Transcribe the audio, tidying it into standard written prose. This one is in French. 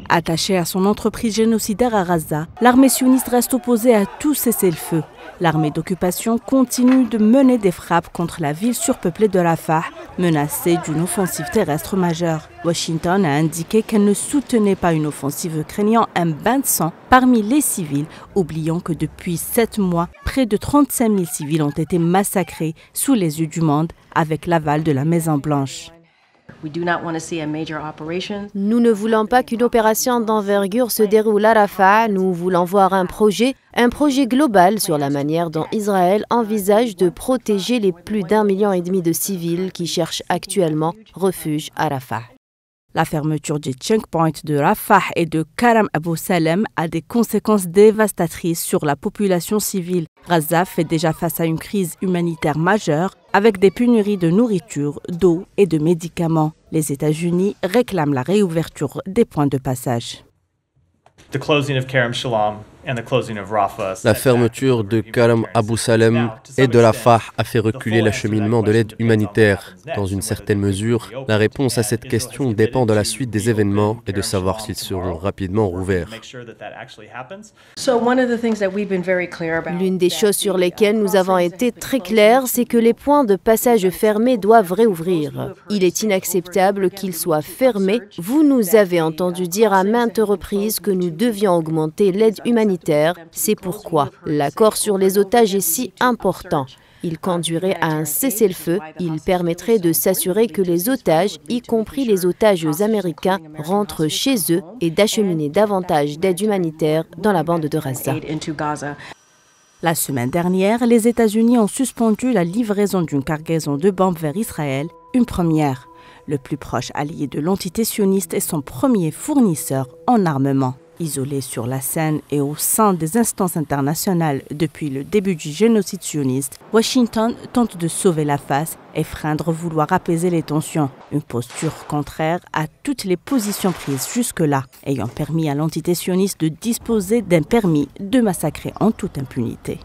Attachée à son entreprise génocidaire à Gaza, l'armée sioniste reste opposée à tout cessez-le-feu. L'armée d'occupation continue de mener des frappes contre la ville surpeuplée de Rafah, menacée d'une offensive terrestre majeure. Washington a indiqué qu'elle ne soutenait pas une offensive craignant un bain de sang parmi les civils, oubliant que depuis 7 mois, près de 35 000 civils ont été massacrés sous les yeux du monde avec l'aval de la Maison-Blanche. Nous ne voulons pas qu'une opération d'envergure se déroule à Rafah. Nous voulons voir un projet global sur la manière dont Israël envisage de protéger les plus d'1,5 million de civils qui cherchent actuellement refuge à Rafah. La fermeture des checkpoints de Rafah et de Karam Abou Salem a des conséquences dévastatrices sur la population civile. Gaza fait déjà face à une crise humanitaire majeure avec des pénuries de nourriture, d'eau et de médicaments. Les États-Unis réclament la réouverture des points de passage. La fermeture de Karam Abou Salem et de Rafah a fait reculer l'acheminement de l'aide humanitaire. Dans une certaine mesure, la réponse à cette question dépend de la suite des événements et de savoir s'ils seront rapidement rouverts. L'une des choses sur lesquelles nous avons été très clairs, c'est que les points de passage fermés doivent réouvrir. Il est inacceptable qu'ils soient fermés. Vous nous avez entendu dire à maintes reprises que nous devions augmenter l'aide humanitaire. C'est pourquoi l'accord sur les otages est si important. Il conduirait à un cessez-le-feu. Il permettrait de s'assurer que les otages, y compris les otages américains, rentrent chez eux et d'acheminer davantage d'aide humanitaire dans la bande de Gaza. La semaine dernière, les États-Unis ont suspendu la livraison d'une cargaison de bombes vers Israël, une première. Le plus proche allié de l'entité sioniste est son premier fournisseur en armement. Isolé sur la scène et au sein des instances internationales depuis le début du génocide sioniste, Washington tente de sauver la face et feindre vouloir apaiser les tensions. Une posture contraire à toutes les positions prises jusque-là, ayant permis à l'entité sioniste de disposer d'un permis de massacrer en toute impunité.